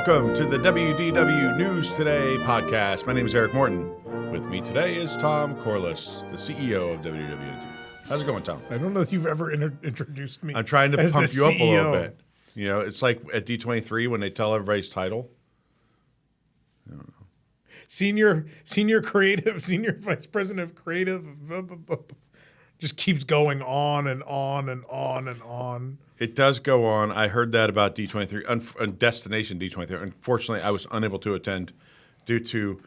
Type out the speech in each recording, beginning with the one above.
Welcome to the WDW News Today Podcast. My name is Eric Morton. With me today is Tom Corliss, the CEO of WDW. How's it going, Tom? I don't know if you've ever introduced me. I'm trying to as pump the you up a little CEO. bit. You know, it's like at D23 when they tell everybody's title. I don't know. Senior creative, senior vice president of creative, just keeps going on and on and on and on. It does go on. I heard that about D23, Destination D23. Unfortunately, I was unable to attend due to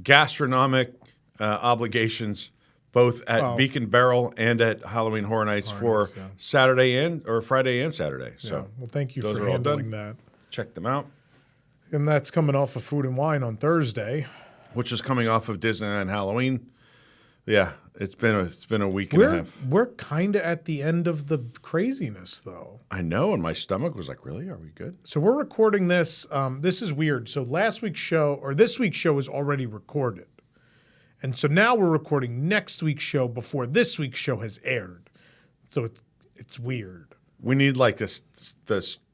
gastronomic obligations, both at Beacon Barrel and at Halloween Horror Nights for Friday and Saturday. So, Yeah. Well, thank you those for are all handling done. that. Check them out. And that's coming off of Food and Wine on Thursday. Which is coming off of Disneyland Halloween. Yeah, it's been a week and a half. We're kind of at the end of the craziness, though. I know, and my stomach was like, really? Are we good? So we're recording this. This is weird. So this week's show is already recorded. And so now we're recording next week's show before this week's show has aired. So it's weird. We need like the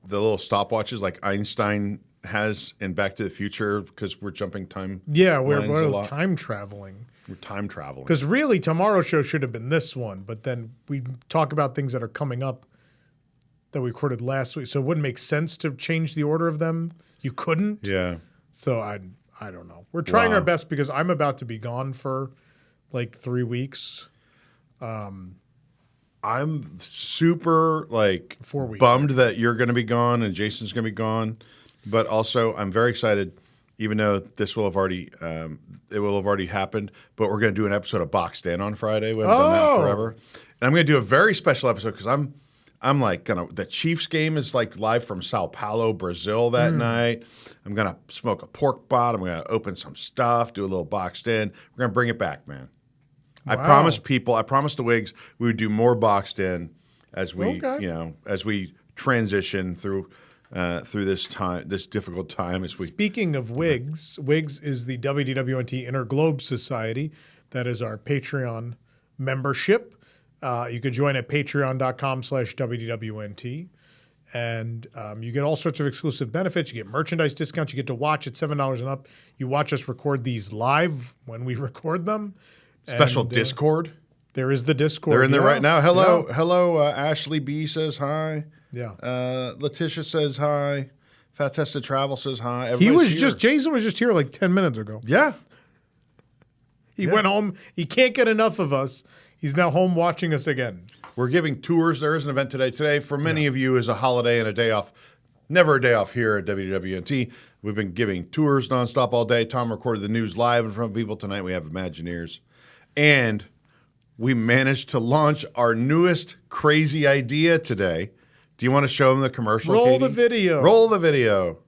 little stopwatches like Einstein has in Back to the Future because we're jumping time. Yeah, we're time traveling. We're time traveling. Because really, tomorrow's show should have been this one, but then we talk about things that are coming up that we recorded last week. So it wouldn't make sense to change the order of them. You couldn't. Yeah. So I don't know. We're trying our best because I'm about to be gone for like 3 weeks. I'm super 4 weeks. bummed that you're going to be gone and Jason's going to be gone, but also I'm very excited. Even though this will have already, happened, but we're going to do an episode of Boxed In on Friday. We haven't done that forever, and I'm going to do a very special episode because I'm like the Chiefs game is like live from Sao Paulo, Brazil that night. I'm going to smoke a pork bot. I'm going to open some stuff, do a little Boxed In. We're going to bring it back, man. Wow. I promised the WIGS we would do more Boxed In as we, as we transition through this difficult time. Speaking of WIGS, WIGS is the WDWNT Interglobe Society. That is our Patreon membership. You could join at patreon.com/WDWNT. And you get all sorts of exclusive benefits. You get merchandise discounts. You get to watch at $7 and up. You watch us record these live when we record them. Special Discord. There is the Discord. They're in there right now. Hello. Ashley B says hi. Yeah. Letitia says hi. Fat Tested Travel says hi. Jason was just here like 10 minutes ago. Yeah. He went home. He can't get enough of us. He's now home watching us again. We're giving tours. There is an event today. Today, for many of you, is a holiday and a day off. Never a day off here at WWNT. We've been giving tours nonstop all day. Tom recorded the news live in front of people. Tonight we have Imagineers. And we managed to launch our newest crazy idea today. Do you want to show them the commercial, Roll Katie? the video. Roll the video.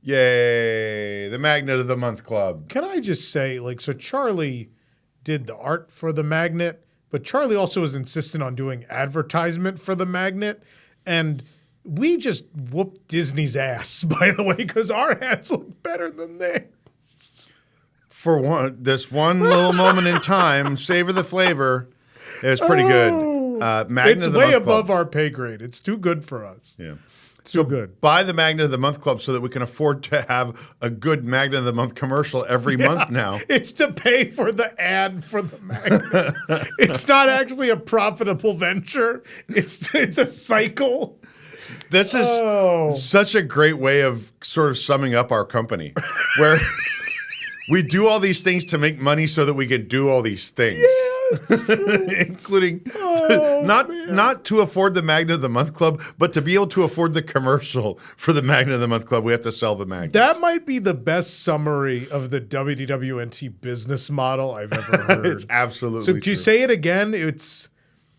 Yay, the Magnet of the Month Club. Can I just say, so Charlie did the art for the magnet, but Charlie also was insistent on doing advertisement for the magnet. And we just whooped Disney's ass, by the way, because our hats look better than theirs. For this one little moment in time, savor the flavor. It was pretty good. Magnet It's of the way Month above Club. our pay grade. It's too good for us. Yeah. So good. Buy the Magnet of the Month Club so that we can afford to have a good Magnet of the Month commercial every month now. It's to pay for the ad for the magnet. It's not actually a profitable venture. It's a cycle. This is such a great way of sort of summing up our company, where we do all these things to make money so that we can do all these things. Including not to afford the Magnet of the Month Club, but to be able to afford the commercial for the Magnet of the Month Club, we have to sell the magnets. That might be the best summary of the WDWNT business model I've ever heard. It's absolutely So can you say it again?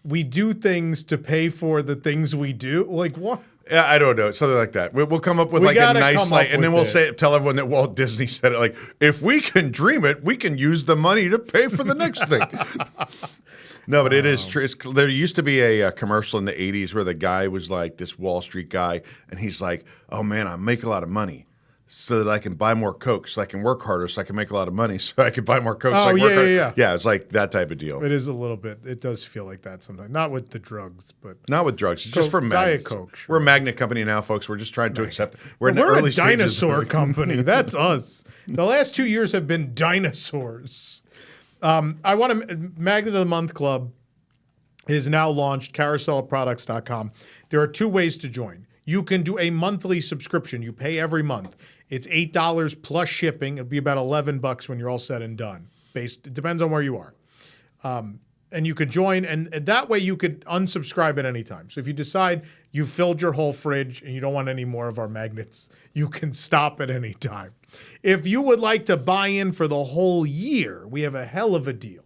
We do things to pay for the things we do. Like what? Yeah, I don't know, something like that. We'll come up with We like a gotta nice come like, up and then with we'll it. tell everyone that Walt Disney said it. Like, if we can dream it, we can use the money to pay for the next thing. No, but it is true. There used to be a commercial in the '80s where the guy was like this Wall Street guy, and he's like, "Oh man, I make a lot of money, so that I can buy more Coke, so I can work harder, so I can make a lot of money, so I can buy more Coke, so I can work harder." Yeah, it's like that type of deal. It is a little bit. It does feel like that sometimes. Not with the drugs, but Not with drugs. It's just for Diet magnets. Coke, sure. We're a magnet company now, folks. We're just trying to accept it. We're in the we're early a stages. dinosaur company. That's us. The last 2 years have been dinosaurs. I want a Magnet of the Month Club is now launched, carouselofproducts.com. There are 2 ways to join. You can do a monthly subscription. You pay every month. It's $8 plus shipping. It'll be about $11 when you're all said and done. It depends on where you are. And you could join, and that way you could unsubscribe at any time. So if you decide you've filled your whole fridge and you don't want any more of our magnets, you can stop at any time. If you would like to buy in for the whole year, we have a hell of a deal.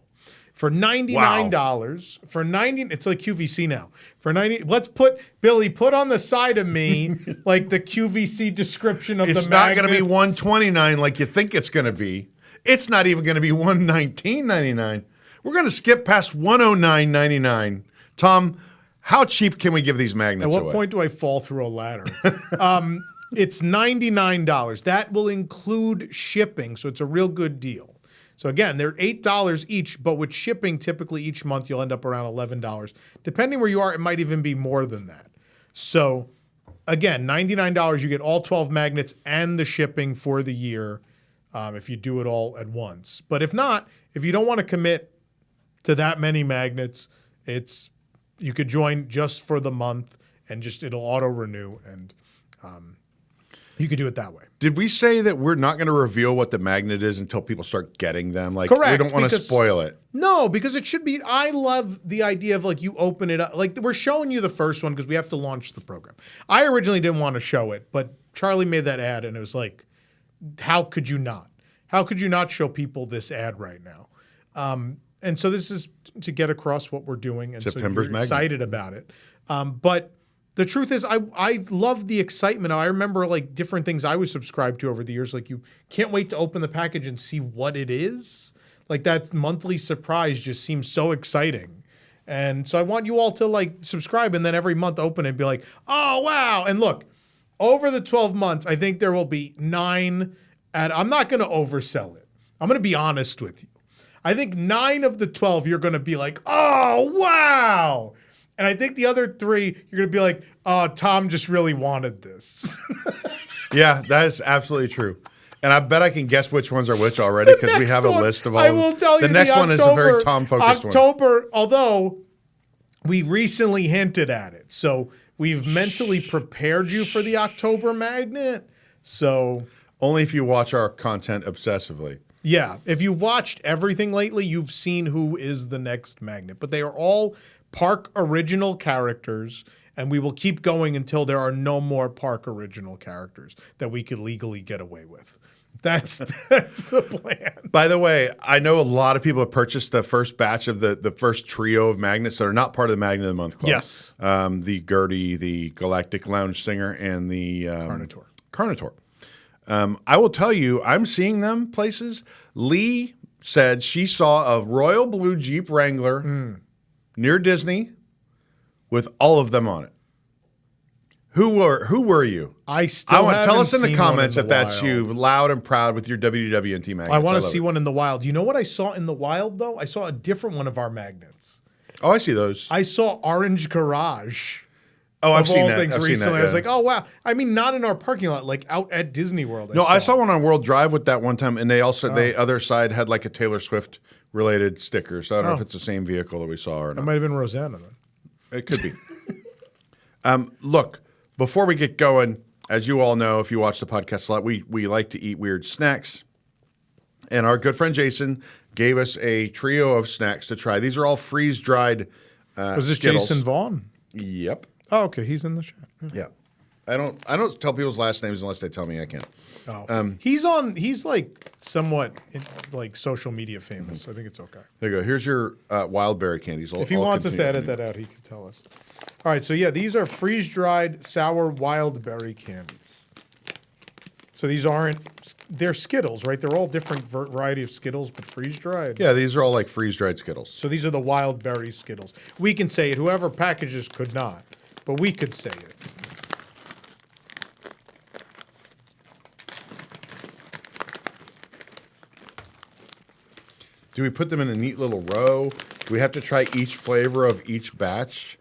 For $99, for 90, it's like QVC now. For 90, Billy, put on the side of me like the QVC description of It's the not magnets. going to be $129 like you think it's going to be. It's not even going to be $119.99. We're going to skip past $109.99. Tom, how cheap can we give these magnets At what away? point do I fall through a ladder? It's $99. That will include shipping, so it's a real good deal. So again, they're $8 each, but with shipping, typically each month you'll end up around $11. Depending where you are, it might even be more than that. So again, $99, you get all 12 magnets and the shipping for the year if you do it all at once. But if not, if you don't want to commit to that many magnets, you could join just for the month and it'll auto renew, and you could do it that way. Did we say that we're not going to reveal what the magnet is until people start getting them? Like, Correct, we don't want to spoil it. No, because it should be. I love the idea of like you open it up. Like we're showing you the first one because we have to launch the program. I originally didn't want to show it, but Charlie made that ad, and it was like, how could you not? How could you not show people this ad right now? And so this is to get across what we're doing, and September's so you're magnet. excited about it. But the truth is, I love the excitement. I remember like different things I was subscribed to over the years. Like you can't wait to open the package and see what it is. Like that monthly surprise just seems so exciting. And so I want you all to like subscribe and then every month open it and be like, oh, wow. And look, over the 12 months, I think there will be 9. I'm not going to oversell it. I'm going to be honest with you. I think 9 of the 12, you're going to be like, oh, wow. And I think the other 3, you're going to be like, oh, Tom just really wanted this. Yeah, that is absolutely true. And I bet I can guess which ones are which already because we have a list of all. I will tell you the next one is a very Tom-focused one. October, although we recently hinted at it. So we've mentally prepared you for the October magnet. So Only if you watch our content obsessively. yeah, if you've watched everything lately, you've seen who is the next magnet. But they are all Park original characters, and we will keep going until there are no more Park original characters that we could legally get away with. That's the plan. By the way, I know a lot of people have purchased the first batch of the first trio of magnets that are not part of the Magnet of the Month Club. Yes. The Gertie, the Galactic Lounge Singer, and the Carnotaur. I will tell you, I'm seeing them places. Lee said she saw a royal blue Jeep Wrangler near Disney with all of them on it. Who were you? I want tell us in the seen comments one in if the that's wild. you, loud and proud with your WDW magnets. I want to love see it. one in the wild. You know what I saw in the wild, though? I saw a different one of our magnets. Oh, I see those. I saw Orange Garage. Oh, I've of seen all that. things I've recently. seen that. I was Yeah. like, oh, wow. I mean, not in our parking lot, like out at Disney World. No, I saw one on World Drive with that one time, and they also Oh. the other side had like a Taylor Swift related sticker. So I don't know if it's the same vehicle that we saw or That not. might have been Rosanna then. It could be. Look, before we get going, as you all know, if you watch the podcast a lot, we like to eat weird snacks, and our good friend Jason gave us a trio of snacks to try. These are all freeze dried. Was this Skittles. Jason Vaughn? Yep. Oh, okay. He's in the chat. Yeah. I don't tell people's last names unless they tell me I can. Oh. He's like somewhat like social media famous. I think it's okay. There you go. Here's your wild berry candies. If he wants us to edit that out, he can tell us. All right, so yeah, these are freeze-dried sour wild berry candies. So these they're Skittles, right? They're all different variety of Skittles, but freeze-dried. Yeah, these are all like freeze-dried Skittles. So these are the wild berry Skittles. We can say it. Whoever packages could not, but we could say it. Do we put them in a neat little row? Do we have to try each flavor of each batch?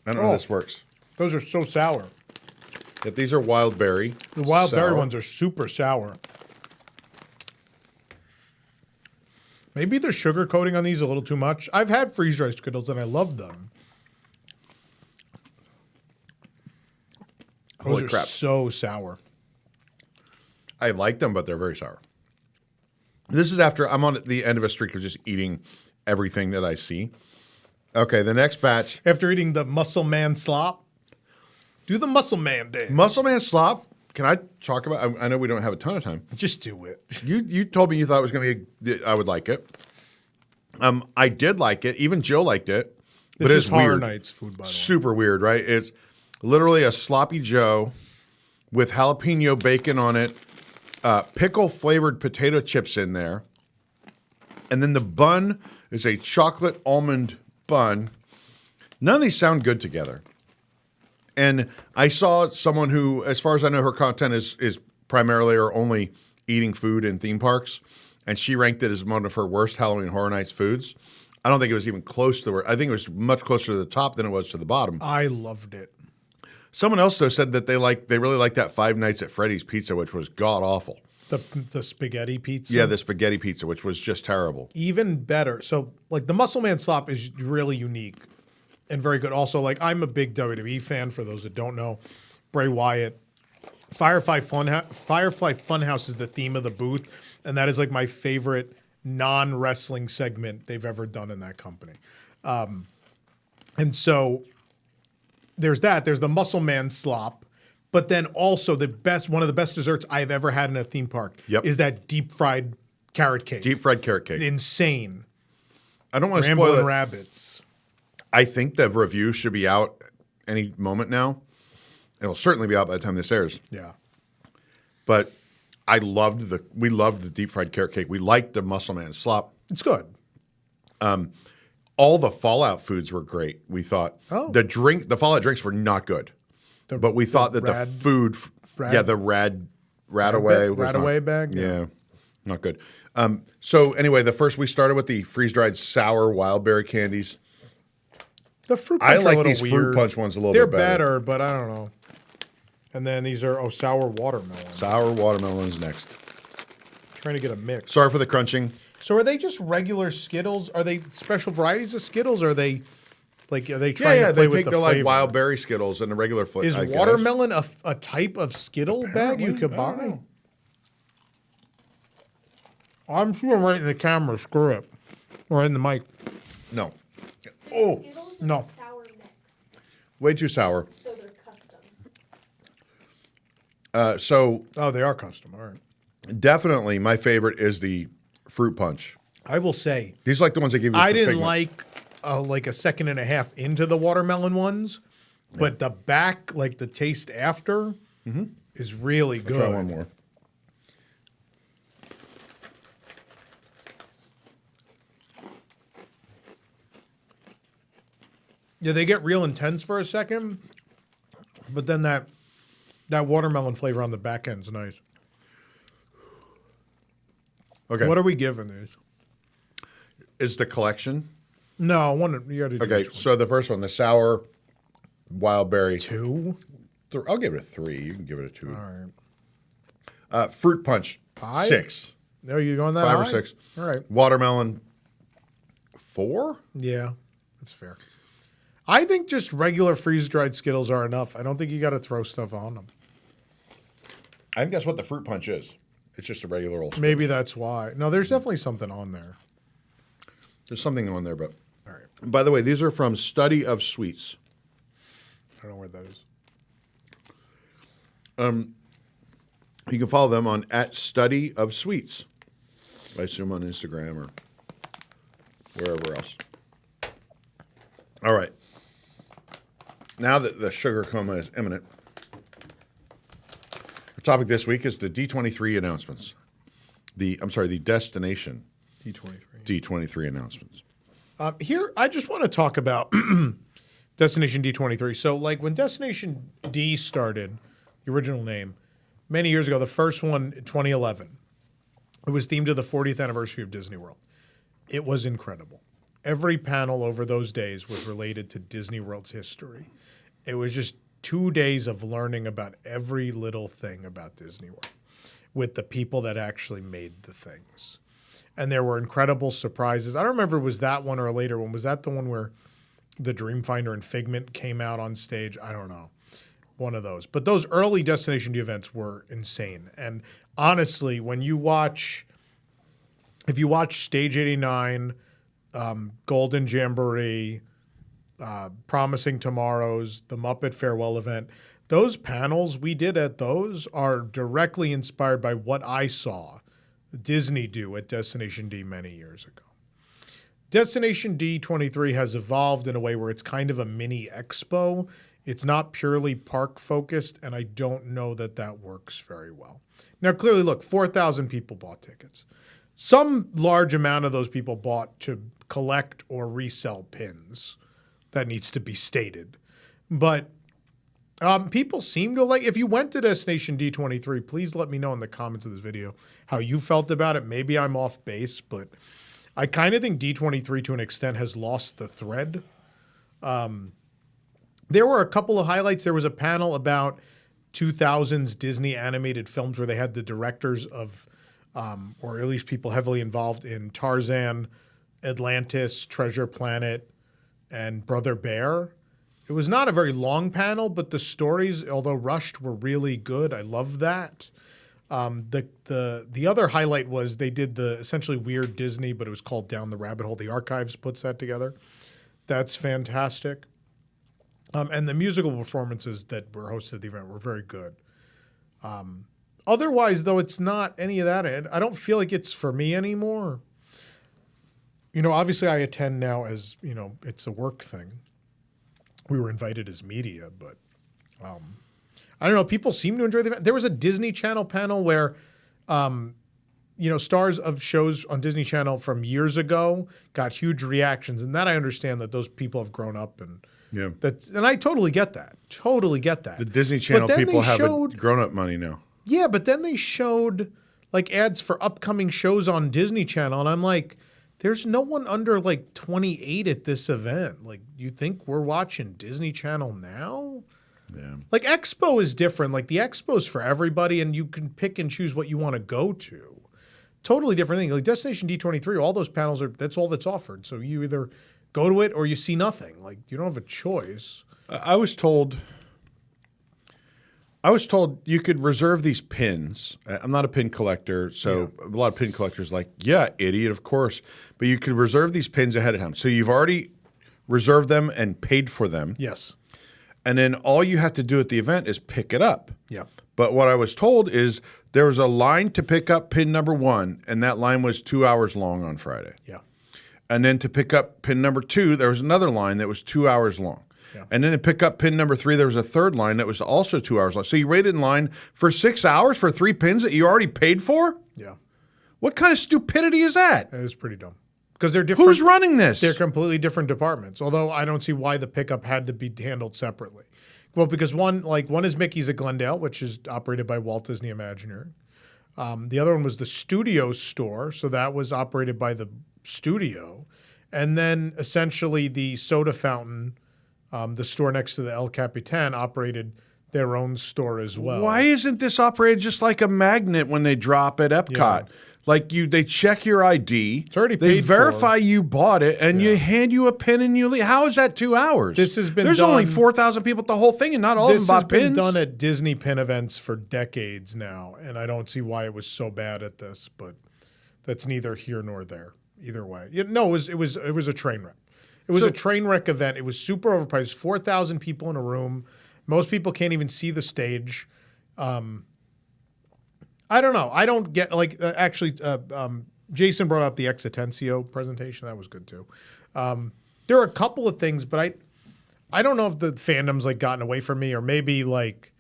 I don't know how this works. Those are so sour. If these are wild berry. The wild berry ones are super sour. Maybe the sugar coating on these is a little too much. I've had freeze-dried Skittles and I love them. Holy crap. So sour. I like them, but they're very sour. This is after I'm on the end of a streak of just eating everything that I see. Okay, the next batch. After eating the Muscle Man slop, do the Muscle Man dance. Muscle Man slop. Can I talk about? I know we don't have a ton of time. Just do it. You told me you thought it was going to be. I would like it. I did like it. Even Jill liked it. This but is it's Horror weird. Nights food, by the way. Super weird, right? It's literally a sloppy Joe with jalapeno bacon on it, pickle flavored potato chips in there, and then the bun is a chocolate almond bun. None of these sound good together. And I saw someone who, as far as I know, her content is primarily or only eating food in theme parks, and she ranked it as one of her worst Halloween Horror Nights foods. I don't think it was even close to where. I think it was much closer to the top than it was to the bottom. I loved it. Someone else though said that they really liked that Five Nights at Freddy's pizza, which was god awful. The spaghetti pizza. Yeah, the spaghetti pizza, which was just terrible. Even better. So like the Muscle Man slop is really unique and very good. Also, like I'm a big WWE fan. For those that don't know, Bray Wyatt, Firefly Funhouse is the theme of the booth, and that is like my favorite non-wrestling segment they've ever done in that company. And so there's that. There's the Muscle Man slop, but then also one of the best desserts I've ever had in a theme park is that deep fried carrot cake. Deep fried carrot cake. Insane. I don't want to Ramblin' spoil it. Rabbits. I think the review should be out any moment now. It'll certainly be out by the time this airs. Yeah. But we loved the deep fried carrot cake. We liked the Muscle Man slop. It's good. All the Fallout foods were great. We thought the Fallout drinks were not good, but we thought that the food, the Radaway bag, yeah, not good. So anyway, we started with the freeze dried sour wild berry candies. The fruit punch I like are a little these weird. fruit punch ones a little They're bit better. better, but I don't know. And then these are sour watermelon. Sour watermelons next. Trying to get a mix. Sorry for the crunching. So are they just regular Skittles? Are they special varieties of Skittles? Or are they trying to play they with take the the flavor? like wild berry Skittles and the regular flavor. Is watermelon a type of Skittle bag you could buy? I'm sure right in the camera. Screw it. Or in the mic. No. Oh, Skittles no. are sour mix, way too sour. so they're custom. So They are custom. All right. definitely my favorite is the fruit punch. I will say, These are like the ones they give you. I for didn't Figment. like a second and a half into the watermelon ones, but the back, like the taste after, is really good. Try one more. Yeah, they get real intense for a second, but then that watermelon flavor on the back end's nice. Okay. What are we giving these? Is the collection? No, you got to do Okay, each one. so the first one, the sour wild berry. 2. I'll give it a 3. You can give it a 2. All right. Fruit punch, 5? 6. No, you going that 5 high? or 6. All right. Watermelon, 4. Yeah, that's fair. I think just regular freeze-dried Skittles are enough. I don't think you got to throw stuff on them. I think that's what the fruit punch is. It's just a regular old. Maybe that's why. No, there's definitely something on there. There's something on there, but. All right. By the way, these are from Study of Sweets. I don't know where that is. You can follow them on @StudyOfSweets. I assume on Instagram or wherever else. All right. Now that the sugar coma is imminent, our topic this week is the D23 announcements. The Destination D23 announcements. Here, I just want to talk about Destination D23. So, like when Destination D started, the original name, many years ago, the first one in 2011, it was themed to the 40th anniversary of Disney World. It was incredible. Every panel over those days was related to Disney World's history. It was just 2 days of learning about every little thing about Disney World with the people that actually made the things. And there were incredible surprises. I don't remember, was that one or a later one? Was that the one where the Dreamfinder and Figment came out on stage? I don't know. One of those. But those early Destination D events were insane. And honestly, if you watch Stage 89, Golden Jamboree, Promising Tomorrows, the Muppet Farewell event, those panels we did at those are directly inspired by what I saw Disney do at Destination D many years ago. Destination D23 has evolved in a way where it's kind of a mini expo. It's not purely park focused, and I don't know that that works very well. Now, clearly, look, 4,000 people bought tickets. Some large amount of those people bought to collect or resell pins. That needs to be stated. But people seem to like, if you went to Destination D23, please let me know in the comments of this video how you felt about it. Maybe I'm off base, but I kind of think D23 to an extent has lost the thread. There were a couple of highlights. There was a panel about 2000s Disney animated films where they had the directors of, or at least people heavily involved in Tarzan, Atlantis, Treasure Planet, and Brother Bear. It was not a very long panel, but the stories, although rushed, were really good. I love that. The other highlight was they did the essentially Weird Disney, but it was called Down the Rabbit Hole. The Archives puts that together. That's fantastic. And the musical performances that were hosted at the event were very good. Otherwise, though, it's not any of that. I don't feel like it's for me anymore. You know, obviously I attend now as, you know, it's a work thing. We were invited as media, but I don't know. People seem to enjoy the event. There was a Disney Channel panel where, stars of shows on Disney Channel from years ago got huge reactions. And that I understand that those people have grown up and and I totally get that. Totally get that. The Disney Channel people have grown-up money now. Yeah, but then they showed like ads for upcoming shows on Disney Channel, and I'm like, there's no one under like 28 at this event. Like, you think we're watching Disney Channel now? Yeah. Like, Expo is different. Like, the Expo's for everybody, and you can pick and choose what you want to go to. Totally different thing. Like, Destination D23, all those panels that's all that's offered. So you either go to it or you see nothing. Like, you don't have a choice. I was told you could reserve these pins. I'm not a pin collector, so a lot of pin collectors like, yeah, idiot, of course. But you could reserve these pins ahead of time. So you've already reserved them and paid for them. Yes. And then all you have to do at the event is pick it up. Yeah. But what I was told is there was a line to pick up pin number 1, and that line was 2 hours long on Friday. Yeah. And then to pick up pin number 2, there was another line that was 2 hours long. Yeah. And then to pick up pin number 3, there was a third line that was also 2 hours long. So you waited in line for 6 hours for 3 pins that you already paid for? Yeah. What kind of stupidity is that? It was pretty dumb. Because they're different. Who's running this? They're completely different departments. Although I don't see why the pickup had to be handled separately. Well, because one is Mickey's at Glendale, which is operated by Walt Disney Imagineering. The other one was the studio store, so that was operated by the studio. And then essentially the soda fountain, the store next to the El Capitan, operated their own store as well. Why isn't this operated just like a magnet when they drop at Epcot? Yeah. Like they check your ID, it's already they paid verify for. You bought it, and you hand you a pin and you leave. How is that 2 hours? This has been There's done, only 4,000 people at the whole thing, and not all of them bought pins. This has been done at Disney pin events for decades now, and I don't see why it was so bad at this, but that's neither here nor there. Either way, no, it was a train wreck. It was a train wreck event. It was super overpriced. 4,000 people in a room. Most people can't even see the stage. I don't know. I don't get Jason brought up the Exitensio presentation. That was good too. There are a couple of things, but I don't know if the fandom's like gotten away from me, or maybe like,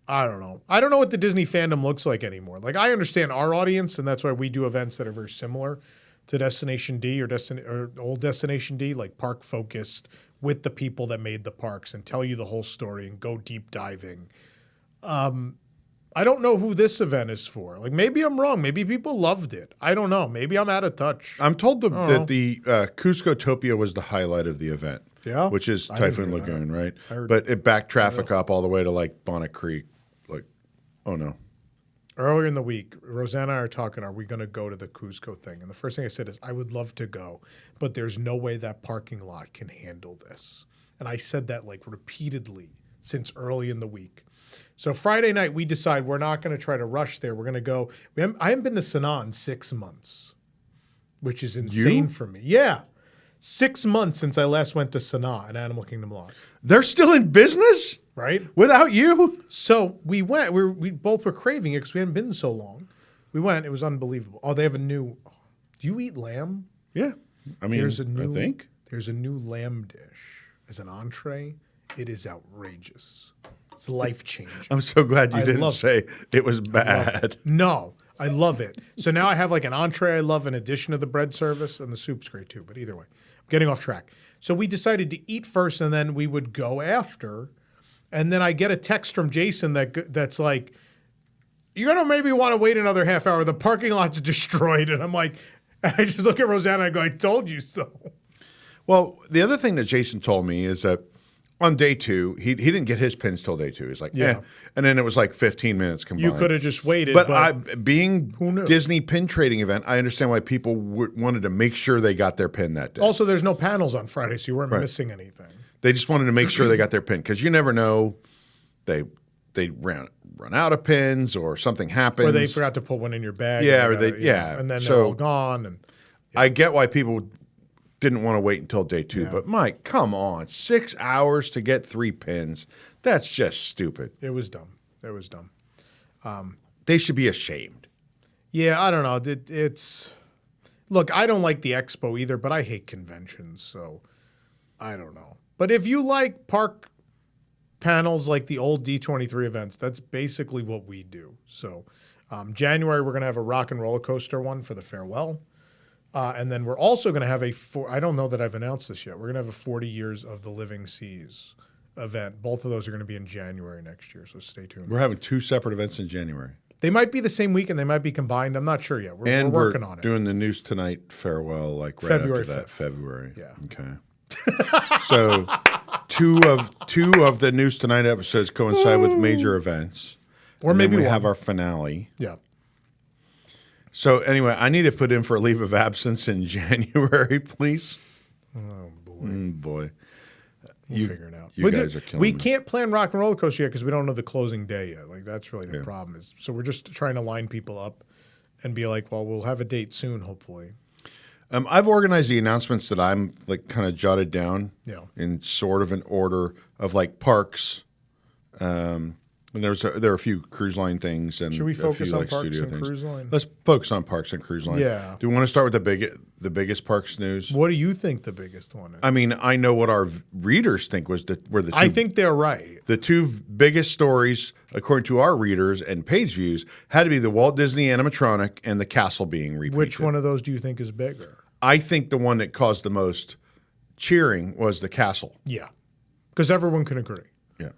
I don't know. I don't know what the Disney fandom looks like anymore. Like, I understand our audience, and that's why we do events that are very similar to Destination D or old Destination D, like park focused with the people that made the parks and tell you the whole story and go deep diving. I don't know who this event is for. Like, maybe I'm wrong. Maybe people loved it. I don't know. Maybe I'm out of touch. I'm told that the Cusco-topia was the highlight of the event. Yeah? Which is Typhoon Lagoon, right? But it backed traffic up all the way to like Bonnet Creek. Like, oh no. Earlier in the week, Rosanna and I are talking, are we going to go to the Cusco thing? And the first thing I said is, I would love to go, but there's no way that parking lot can handle this. And I said that like repeatedly since early in the week. So Friday night, we decide we're not going to try to rush there. We're going to go. I haven't been to Sanaa in 6 months, which is insane for me. Yeah. 6 months since I last went to Sanaa at Animal Kingdom Lodge. They're still in business? Right? Without you? So we went. We both were craving it because we hadn't been so long. We went. It was unbelievable. Oh, they have a new. Do you eat lamb? Yeah. I mean, I think. There's a new lamb dish as an entree. It is outrageous. It's life-changing. I'm so glad you didn't say it was bad. No, I love it. So now I have like an entree I love in addition to the bread service, and the soup's great too. But either way, I'm getting off track. So we decided to eat first, and then we would go after. And then I get a text from Jason that's like, you're going to maybe want to wait another half hour. The parking lot's destroyed. And I'm like, I just look at Rosanna and I go, I told you so. Well, the other thing that Jason told me is that on day 2, he didn't get his pins till day 2. He's like, yeah. And then it was like 15 minutes combined. You could have just waited. But being Disney pin trading event, I understand why people wanted to make sure they got their pin that day. Also, there's no panels on Friday, so you weren't missing anything. They just wanted to make sure they got their pin because you never know. They run out of pins or something happens. Or they forgot to put one in your bag. Yeah, and then they're all gone. And I get why people didn't want to wait until day 2. But Mike, come on, 6 hours to get 3 pins. That's just stupid. It was dumb. They should be ashamed. Yeah, I don't know. Look, I don't like the expo either, but I hate conventions, so I don't know. But if you like park panels like the old D23 events, that's basically what we do. So January, we're going to have a rock and roller coaster one for the farewell. And then we're also going to have I don't know that I've announced this yet. We're going to have a 40 Years of the Living Seas event. Both of those are going to be in January next year, so stay tuned. We're having 2 separate events in January. They might be the same week and they might be combined. I'm not sure yet. We're working on it. Doing the News Tonight farewell like right February after that. 5th. February. Yeah. Okay. So 2 of the News Tonight episodes coincide with major events. Or maybe we have our finale. Yeah. So anyway, I need to put in for a leave of absence in January, please. Oh, boy. Boy. We'll figure it out. You guys are killing me. We can't plan Rock and Roller Coaster yet because we don't know the closing day yet. Like, that's really the problem. So we're just trying to line people up and be like, well, we'll have a date soon, hopefully. I've organized the announcements that I'm like kind of jotted down in sort of an order of like parks. And there are a few cruise line things and should we focus on parks studio and things. cruise line? Let's focus on parks and cruise line. Yeah. Do we want to start with the biggest parks news? What do you think the biggest one is? I mean, I know what our readers think were the two. I think they're right. The 2 biggest stories, according to our readers and page views, had to be the Walt Disney animatronic and the castle being repainted. Which one of those do you think is bigger? I think the one that caused the most cheering was the castle. Yeah, because everyone can agree. Yeah.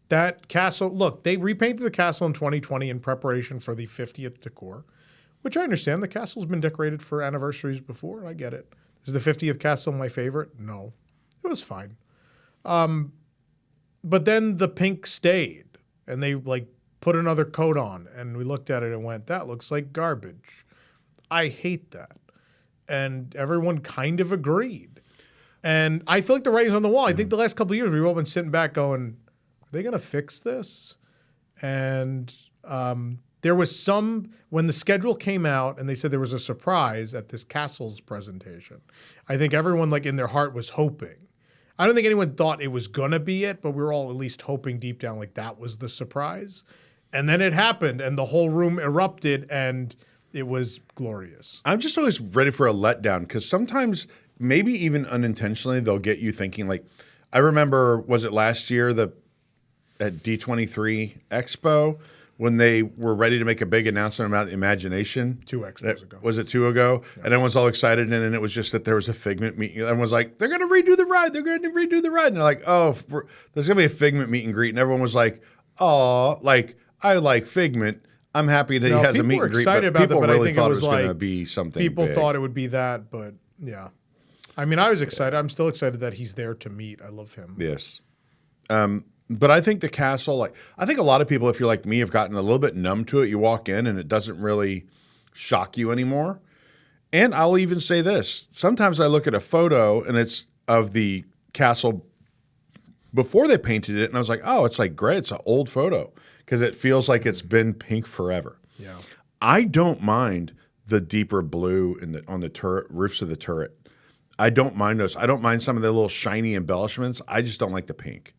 That castle, look, they repainted the castle in 2020 in preparation for the 50th decor, which I understand. The castle's been decorated for anniversaries before. I get it. Is the 50th castle my favorite? No. It was fine. But then the pink stayed, and they like put another coat on, and we looked at it and went, that looks like garbage. I hate that. And everyone kind of agreed. And I feel like the writing's on the wall. I think the last couple of years we've all been sitting back going, are they going to fix this? And there was when the schedule came out and they said there was a surprise at this castle's presentation, I think everyone like in their heart was hoping. I don't think anyone thought it was going to be it, but we were all at least hoping deep down like that was the surprise. And then it happened, and the whole room erupted, and it was glorious. I'm just always ready for a letdown because sometimes, maybe even unintentionally, they'll get you thinking. Like, I remember, was it last year at D23 Expo when they were ready to make a big announcement about Imagination? 2 expos ago. Was it 2 ago? Yeah. And everyone's all excited, and it was just that there was a Figment meet. Everyone's like, they're going to redo the ride. They're going to redo the ride. And they're like, oh, there's going to be a Figment meet and greet. And everyone was like, oh, like, I like Figment. I'm happy that he has a meet and greet. Excited but about people it, but really I think thought it was going like to be something people big. thought it would be that, but yeah. I mean, I was excited. I'm still excited that he's there to meet. I love him. Yes. But I think the castle, like, I think a lot of people, if you're like me, have gotten a little bit numb to it. You walk in and it doesn't really shock you anymore. And I'll even say this. Sometimes I look at a photo and it's of the castle before they painted it, and I was like, oh, it's like gray. It's an old photo because it feels like it's been pink forever. Yeah. I don't mind the deeper blue on the turret roofs of the turret. I don't mind those. I don't mind some of the little shiny embellishments. I just don't like the pink.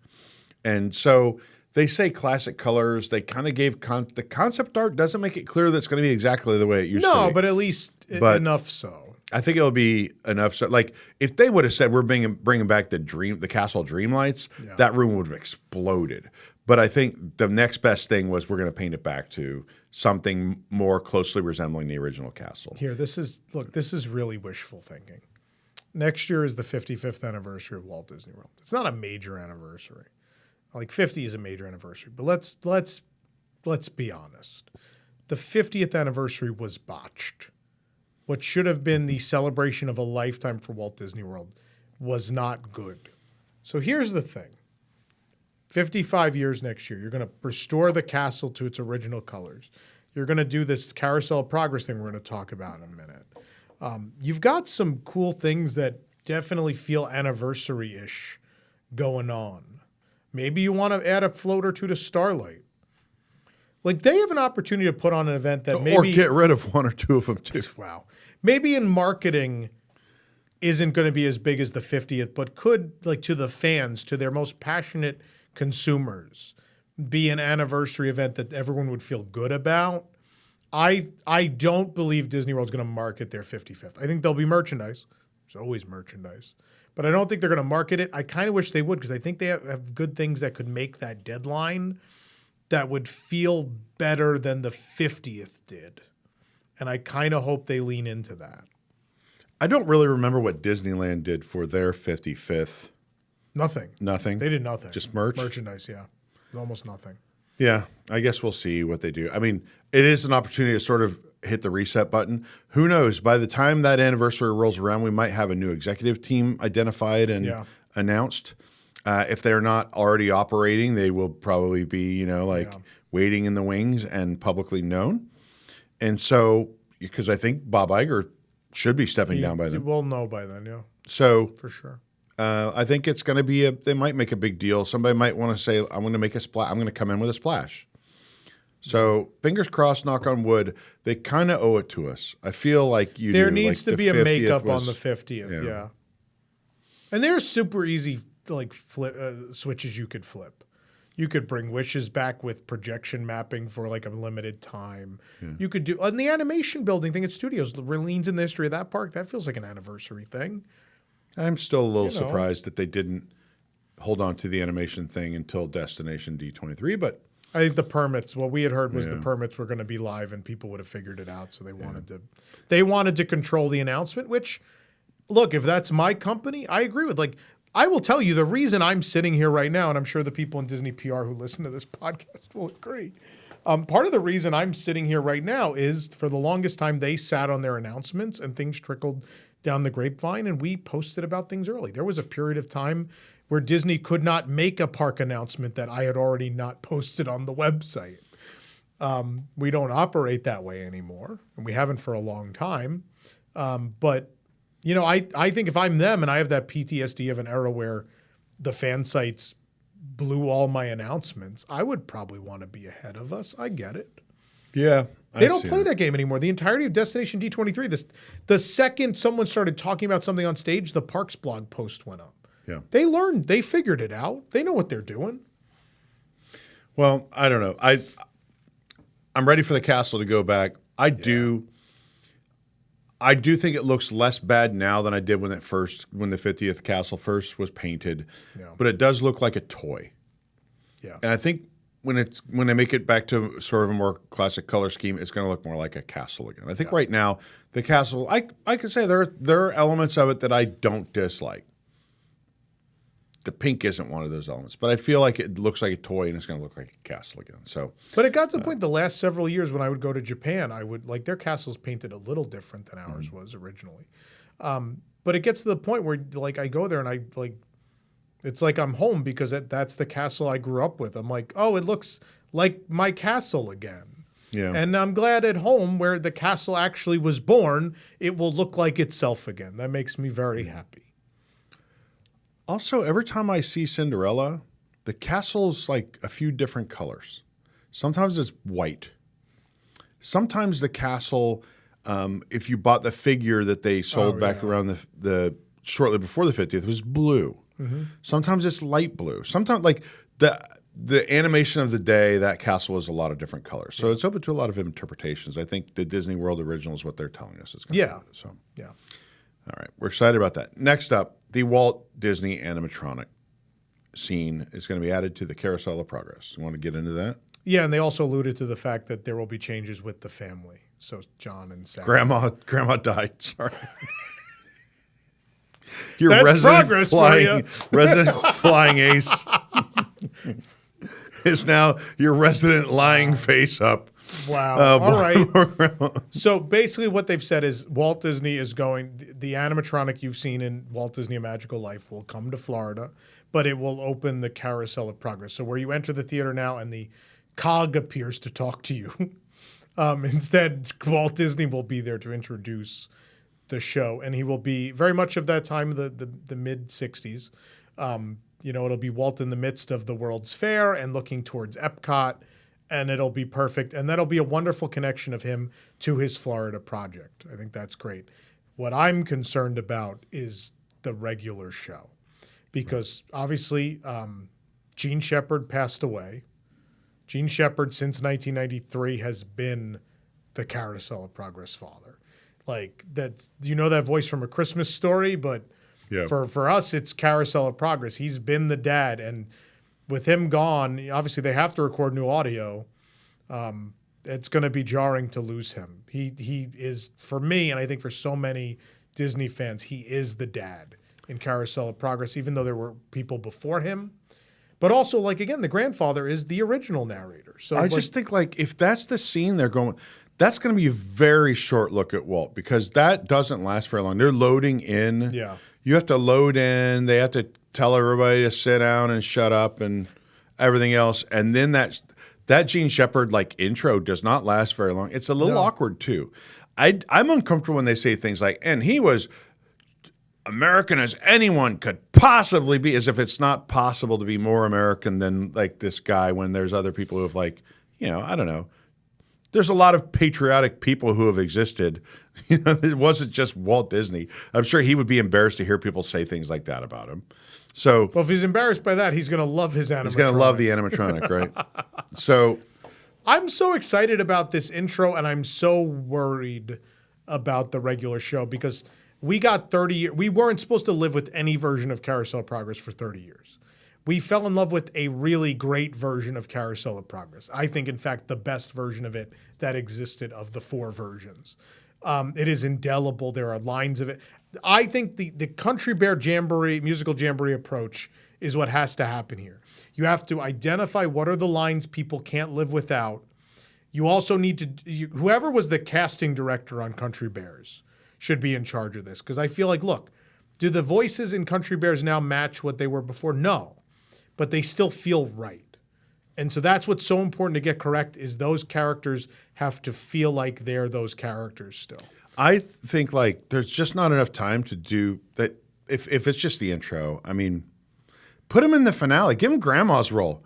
And so they say classic colors. They kind of gave the concept art doesn't make it clear that it's going to be exactly the way it used to be. No, but at least enough so. I think it'll be enough. So, like, if they would have said we're bringing back the castle dream lights, that room would have exploded. But I think the next best thing was we're going to paint it back to something more closely resembling the original castle. Here, this is really wishful thinking. Next year is the 55th anniversary of Walt Disney World. It's not a major anniversary. Like 50 is a major anniversary, but let's be honest. The 50th anniversary was botched. What should have been the celebration of a lifetime for Walt Disney World was not good. So here's the thing. 55 years next year, you're going to restore the castle to its original colors. You're going to do this Carousel of Progress thing we're going to talk about in a minute. You've got some cool things that definitely feel anniversary-ish going on. Maybe you want to add a float or two to Starlight. Like, they have an opportunity to put on an event that maybe... Or get rid of one or two of them, too. Wow. Maybe in marketing isn't going to be as big as the 50th, but could, like, to the fans, to their most passionate consumers, be an anniversary event that everyone would feel good about. I don't believe Disney World's going to market their 55th. I think there'll be merchandise. There's always merchandise. But I don't think they're going to market it. I kind of wish they would because I think they have good things that could make that deadline that would feel better than the 50th did. And I kind of hope they lean into that. I don't really remember what Disneyland did for their 55th. Nothing. Nothing? They did nothing. Just merch? Merchandise, yeah. Almost nothing. Yeah, I guess we'll see what they do. I mean, it is an opportunity to sort of hit the reset button. Who knows? By the time that anniversary rolls around, we might have a new executive team identified and announced. If they're not already operating, they will probably be, waiting in the wings and publicly known. And so, because I think Bob Iger should be stepping down by then. We'll know by then, yeah. So for sure. I think it's going to be they might make a big deal. Somebody might want to say, I'm going to make a splash. I'm going to come in with a splash. So fingers crossed, knock on wood. They kind of owe it to us. I feel like there needs to be a makeup on the 50th, yeah. And there's super easy switches you could flip. You could bring wishes back with projection mapping for like a limited time. Yeah. You could do on the animation building thing at Studios. Leans in the history of that park. That feels like an anniversary thing. I'm still a little surprised that they didn't hold on to the animation thing until Destination D23, but I think the permits. What we had heard was the permits were going to be live, and people would have figured it out. So they wanted to control the announcement. Which, look, if that's my company, I agree with. Like, I will tell you the reason I'm sitting here right now, and I'm sure the people in Disney PR who listen to this podcast will agree. Part of the reason I'm sitting here right now is for the longest time they sat on their announcements and things trickled down the grapevine, and we posted about things early. There was a period of time where Disney could not make a park announcement that I had already not posted on the website. We don't operate that way anymore, and we haven't for a long time. But, I think if I'm them and I have that PTSD of an era where the fan sites blew all my announcements, I would probably want to be ahead of us. I get it. Yeah. They don't play that game anymore. The entirety of Destination D23, the second someone started talking about something on stage, the Parks blog post went up. Yeah. They learned. They figured it out. They know what they're doing. Well, I don't know. I'm ready for the castle to go back. I do think it looks less bad now than I did when the 50th castle first was painted. Yeah. But it does look like a toy. Yeah. And I think when they make it back to sort of a more classic color scheme, it's going to look more like a castle again. I think right now the castle, I could say there are elements of it that I don't dislike. The pink isn't one of those elements, but I feel like it looks like a toy and it's going to look like a castle again. So, but it got to the point the last several years when I would go to Japan, I would like their castles painted a little different than ours was originally. But it gets to the point where like I go there and I like, it's like I'm home because that's the castle I grew up with. I'm like, oh, it looks like my castle again. yeah. And I'm glad at home where the castle actually was born, it will look like itself again. That makes me very happy. Also, every time I see Cinderella, the castle's like a few different colors. Sometimes it's white. Sometimes the castle, if you bought the figure that they sold back around the shortly before the 50th, was blue. Mm-hmm. Sometimes it's light blue. Sometimes like the animation of the day, that castle was a lot of different colors. So it's open to a lot of interpretations. I think the Disney World original is what they're telling us. It's going to be. So yeah. All right, we're excited about that. Next up, the Walt Disney animatronic scene is going to be added to the Carousel of Progress. You want to get into that? Yeah, and they also alluded to the fact that there will be changes with the family. So John and Sarah. Grandma died. Sorry. Your That's progress for you. resident flying ace is now your resident lying face up. Wow. All right. So basically what they've said is Walt Disney is the animatronic you've seen in Walt Disney A Magical Life will come to Florida, but it will open the Carousel of Progress. So where you enter the theater now and the cog appears to talk to you, instead Walt Disney will be there to introduce the show. And he will be very much of that time, the mid-'60s. It'll be Walt in the midst of the World's Fair and looking towards Epcot. And it'll be perfect. And that'll be a wonderful connection of him to his Florida project. I think that's great. What I'm concerned about is the regular show. Because obviously, Gene Shepard passed away. Gene Shepard, since 1993, has been the Carousel of Progress father. Like, that, that voice from A Christmas Story, but for us, it's Carousel of Progress. He's been the dad. And with him gone, obviously they have to record new audio. It's going to be jarring to lose him. He is, for me, and I think for so many Disney fans, he is the dad in Carousel of Progress, even though there were people before him. But also, like, again, the grandfather is the original narrator. So I just think, like, if that's the scene they're going, that's going to be a very short look at Walt because that doesn't last very long. They're loading in. Yeah. You have to load in. They have to tell everybody to sit down and shut up and everything else. And then that Gene Shepard like intro does not last very long. It's a little awkward too. I'm uncomfortable when they say things like, and he was American as anyone could possibly be, as if it's not possible to be more American than like this guy when there's other people who have like, I don't know. There's a lot of patriotic people who have existed. It wasn't just Walt Disney. I'm sure he would be embarrassed to hear people say things like that about him. So, well, if he's embarrassed by that, he's going to love his animatronic. He's going to love the animatronic, right? So, I'm so excited about this intro, and I'm so worried about the regular show because we got 30 years. We weren't supposed to live with any version of Carousel of Progress for 30 years. We fell in love with a really great version of Carousel of Progress. I think, in fact, the best version of it that existed of the 4 versions. It is indelible. There are lines of it. I think the Country Bear Jamboree, musical jamboree approach is what has to happen here. You have to identify what are the lines people can't live without. You also need to, whoever was the casting director on Country Bears should be in charge of this. Because I feel like, look, do the voices in Country Bears now match what they were before? No. But they still feel right. And so that's what's so important to get correct is those characters have to feel like they're those characters still. I think like there's just not enough time to do that. If it's just the intro, I mean, put him in the finale. Give him Grandma's role.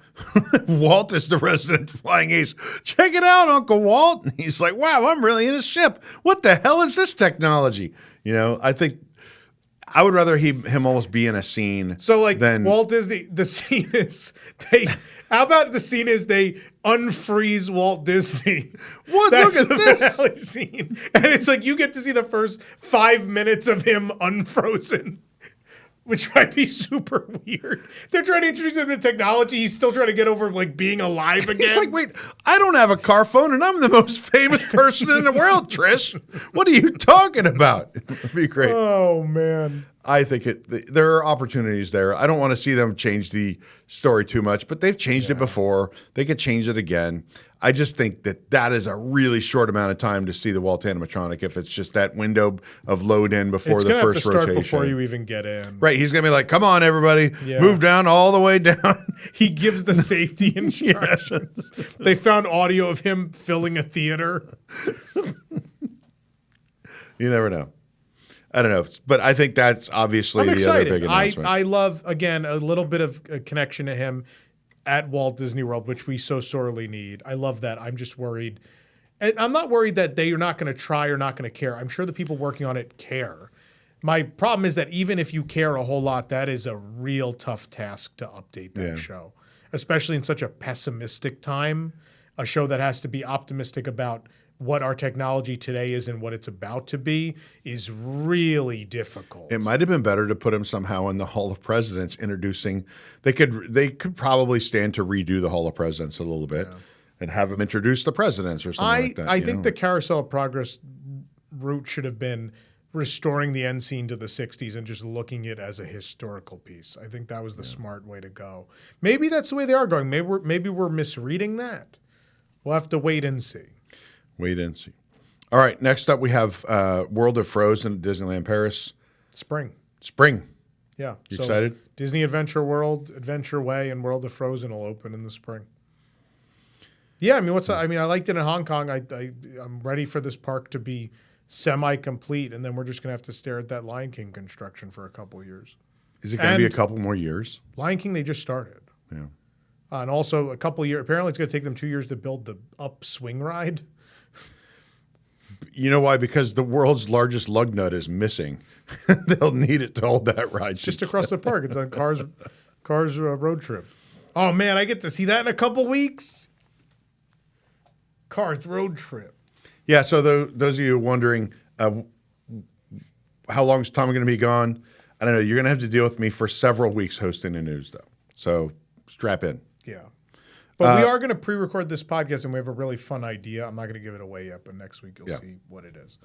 Walt is the resident flying ace. Check it out, Uncle Walt. And he's like, wow, I'm really in a ship. What the hell is this technology? I think I would rather him almost be in a scene. So like than, Walt Disney, the scene is how about the scene is they unfreeze Walt Disney? What? That's Look at the this finale scene, and it's like you get to see the first 5 minutes of him unfrozen, which might be super weird. They're trying to introduce him to technology. He's still trying to get over like being alive again. He's like, wait, I don't have a car phone, and I'm the most famous person in the world, Trish. What are you talking about? It'd be great. Oh man. I think there are opportunities there. I don't want to see them change the story too much, but they've changed it before. They could change it again. I just think that is a really short amount of time to see the Walt animatronic if it's just that window of load in before the first start rotation. Before you even get in. Right. He's going to be like, come on, everybody. Move down all the way down. He gives the safety instructions. They found audio of him filling a theater. You never know. I don't know. But I think that's obviously I'm the excited. other big announcement. I love, again, a little bit of a connection to him at Walt Disney World, which we so sorely need. I love that. I'm just worried. And I'm not worried that they are not going to try or not going to care. I'm sure the people working on it care. My problem is that even if you care a whole lot, that is a real tough task to update that show, especially in such a pessimistic time. A show that has to be optimistic about what our technology today is and what it's about to be is really difficult. It might have been better to put him somehow in the Hall of Presidents, introducing. They could probably stand to redo the Hall of Presidents a little bit and have him introduce the presidents or something like that. I think the Carousel of Progress route should have been restoring the end scene to the 60s and just looking at it as a historical piece. I think that was the smart way to go. Maybe that's the way they are going. Maybe we're misreading that. We'll have to wait and see. Wait and see. All right, next up we have World of Frozen at Disneyland Paris. Spring. Yeah. You So excited? Disney Adventure World, Adventure Way, and World of Frozen will open in the spring. Yeah, I mean, I liked it in Hong Kong. I'm ready for this park to be semi-complete, and then we're just going to have to stare at that Lion King construction for a couple of years. Is it going to be a couple more years? Lion King, they just started. Yeah. And also a couple of years. Apparently, it's going to take them 2 years to build the up swing ride. You know why? Because the world's largest lug nut is missing. They'll need it to hold that ride. Just across the park. It's on Cars Road Trip. Oh, man, I get to see that in a couple weeks. Cars Road Trip. Yeah, so those of you wondering how long is Tom going to be gone, I don't know. You're going to have to deal with me for several weeks hosting the news, though. So strap in. Yeah. But we are going to pre-record this podcast, and we have a really fun idea. I'm not going to give it away yet, but next week you'll see what it is.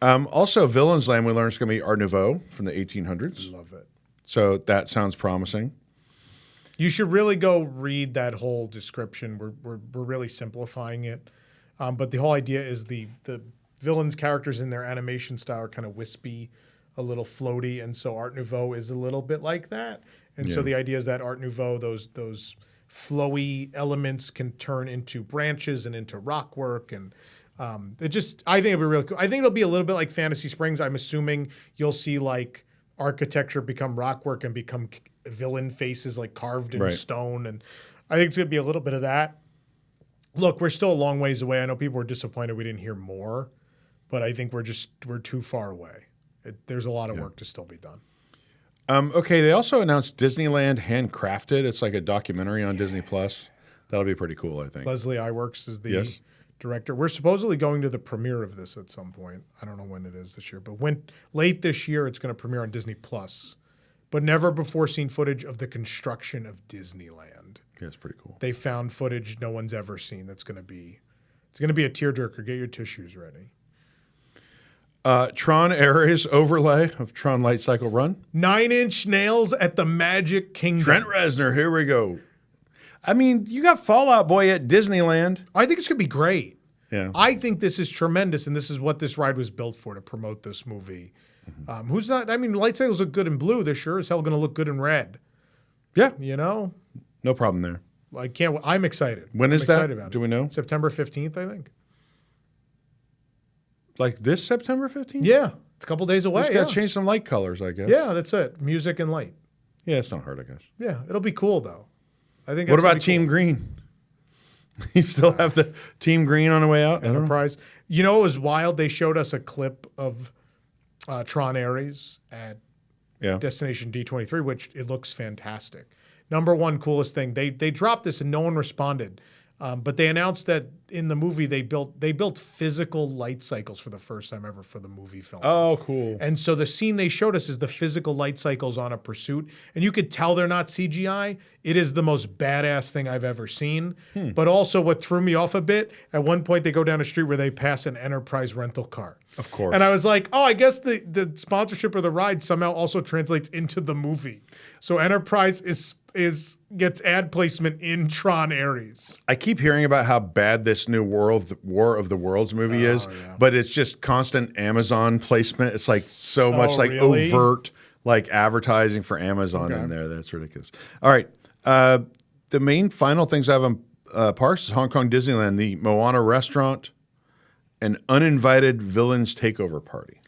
Also, Villains Land, we learned it's going to be Art Nouveau from the 1800s. Love it. So that sounds promising. You should really go read that whole description. We're really simplifying it. But the whole idea is the villains' characters in their animation style are kind of wispy, a little floaty, and so Art Nouveau is a little bit like that. And so the idea is that Art Nouveau, those flowy elements can turn into branches and into rock work, and I think it'll be really cool. I think it'll be a little bit like Fantasy Springs. I'm assuming you'll see like architecture become rock work and become villain faces like carved in stone, and I think it's going to be a little bit of that. Look, we're still a long ways away. I know people were disappointed we didn't hear more, but I think we're too far away. There's a lot of work to still be done. Okay, they also announced Disneyland Handcrafted. It's like a documentary on Disney Plus. That'll be pretty cool, I think. Leslie Iwerks is the director. We're supposedly going to the premiere of this at some point. I don't know when it is this year, but late this year it's going to premiere on Disney Plus. But never before seen footage of the construction of Disneyland. Yeah, it's pretty cool. They found footage no one's ever seen. It's going to be a tearjerker. Get your tissues ready. Tron Ares overlay of Tron Light Cycle Run. 9-inch nails at the Magic Kingdom. Trent Reznor, here we go. I mean, you got Fall Out Boy at Disneyland. I think it's going to be great. Yeah. I think this is tremendous, and this is what this ride was built for, to promote this movie. Light cycles look good in blue. They're sure as hell going to look good in red. Yeah. You know? No problem there. I'm excited. When is that? About Do we know? September 15th, I think. Like this September 15th? Yeah. It's a couple days away. Just got to change some light colors, I guess. Yeah, that's it. Music and light. Yeah, it's not hard, I guess. Yeah, it'll be cool, though. I think. What about Team Green? You still have the Team Green on the way out? Enterprise. You know, it was wild. They showed us a clip of Tron Ares at Destination D23, which it looks fantastic. Number one coolest thing, they dropped this and no one responded. But they announced that in the movie they built physical light cycles for the first time ever for the movie film. Oh, cool. And so the scene they showed us is the physical light cycles on a pursuit. And you could tell they're not CGI. It is the most badass thing I've ever seen. But also what threw me off a bit, at one point they go down a street where they pass an Enterprise rental car. Of course. And I was like, oh, I guess the sponsorship of the ride somehow also translates into the movie. So Enterprise gets ad placement in Tron Ares. I keep hearing about how bad this new War of the Worlds movie is, but it's just constant Amazon placement. It's like so much like really? overt like advertising for Amazon in there. That's ridiculous. All right. The main final things I have on parks is Hong Kong Disneyland, the Moana restaurant, an uninvited villains takeover party.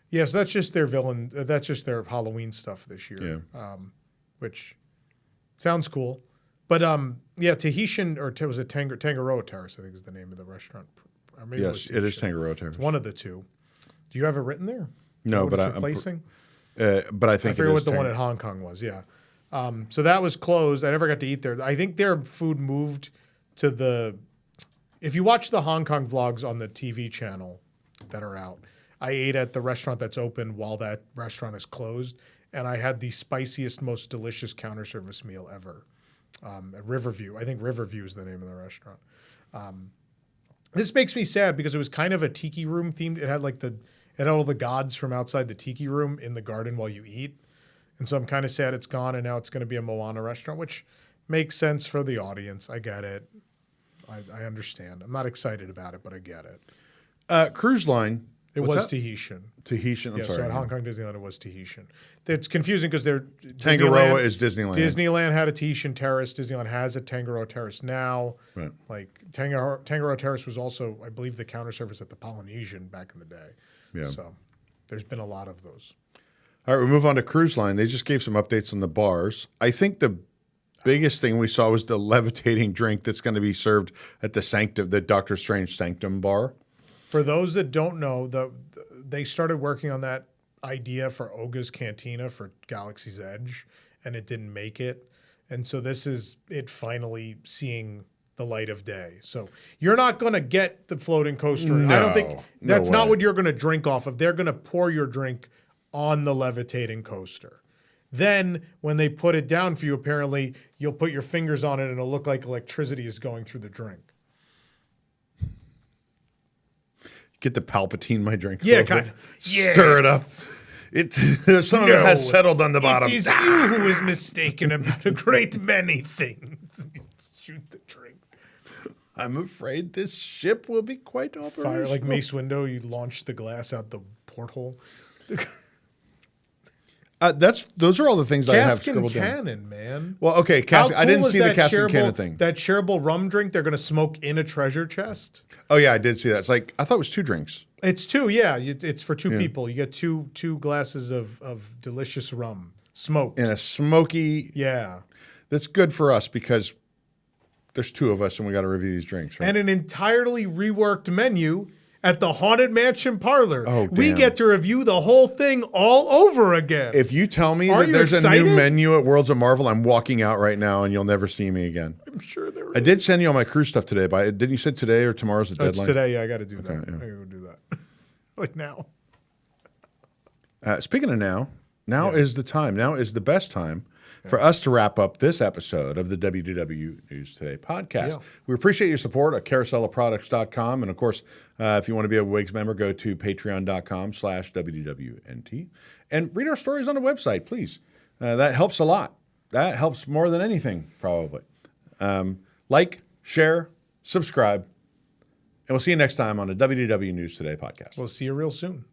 Yes, that's just their villain. That's just their Halloween stuff this year, which sounds cool. But Tahitian, or was it Tangaroa Terrace, I think is the name of the restaurant. Or maybe Yes, it is Tangaroa Terrace. One of the two. Do you have it written there? No, but I'm placing. But I think I forget what the one at Hong Kong was. Yeah. So that was closed. I never got to eat there. I think their food moved to the. If you watch the Hong Kong vlogs on the TV channel that are out, I ate at the restaurant that's open while that restaurant is closed, and I had the spiciest, most delicious counter service meal ever at Riverview. I think Riverview is the name of the restaurant. This makes me sad because it was kind of a tiki room themed. It had all the gods from outside the tiki room in the garden while you eat. And so I'm kind of sad it's gone, and now it's going to be a Moana restaurant, which makes sense for the audience. I get it. I understand. I'm not excited about it, but I get it. Cruise line. It was Tahitian. Tahitian, I'm sorry. So at Hong Kong Disneyland, it was Tahitian. It's confusing because Tangaroa is Disneyland. Disneyland had a Tahitian terrace. Disneyland has a Tangaroa terrace now. Right. Like Tangaroa terrace was also, I believe, the counter service at the Polynesian back in the day. Yeah. So there's been a lot of those. All right, we move on to cruise line. They just gave some updates on the bars. I think the biggest thing we saw was the levitating drink that's going to be served at the Doctor Strange Sanctum bar. For those that don't know, they started working on that idea for Oga's Cantina for Galaxy's Edge, and it didn't make it. And so this is it finally seeing the light of day. So you're not going to get the floating coaster. No, I don't think that's no not way. what you're going to drink off of. They're going to pour your drink on the levitating coaster. Then when they put it down for you, apparently you'll put your fingers on it and it'll look like electricity is going through the drink. Get the Palpatine my drink. Yeah, kind of. Stir it up. Some of it has settled on the bottom. It is you who is mistaken about a great many things. Shoot the drink. I'm afraid this ship will be quite operational. Fire like Mace Windu, you launch the glass out the porthole. Those are all the things I have Cask and scribbled down. cannon, man. Well, okay, How I didn't cool see is the that cask and shareable- cannon thing. That shareable rum drink they're going to smoke in a treasure chest. Oh yeah, I did see that. It's like I thought it was 2 drinks. It's 2, yeah. It's for 2 people. You get two glasses of delicious rum, smoked. In a smoky. Yeah. That's good for us because there's 2 of us and we got to review these drinks, right? And an entirely reworked menu at the Haunted Mansion Parlor. Oh, we damn. get to review the whole thing all over again. If you tell me Are that you there's excited? a new menu at Worlds of Marvel, I'm walking out right now and you'll never see me again. I'm sure there is. I did send you all my cruise stuff today, but didn't you say today or tomorrow's the deadline? It's today. Yeah, I got to do that. yeah. I got to do that. Like now. Speaking of now is the time. Now is the best time for us to wrap up this episode of the WDW News Today podcast. Yeah. We appreciate your support at carouselofproducts.com. And of course, if you want to be a WIGS member, go to patreon.com/WDWNT and read our stories on the website, please. That helps a lot. That helps more than anything, probably. Like, share, subscribe, and we'll see you next time on the WDW News Today podcast. We'll see you real soon.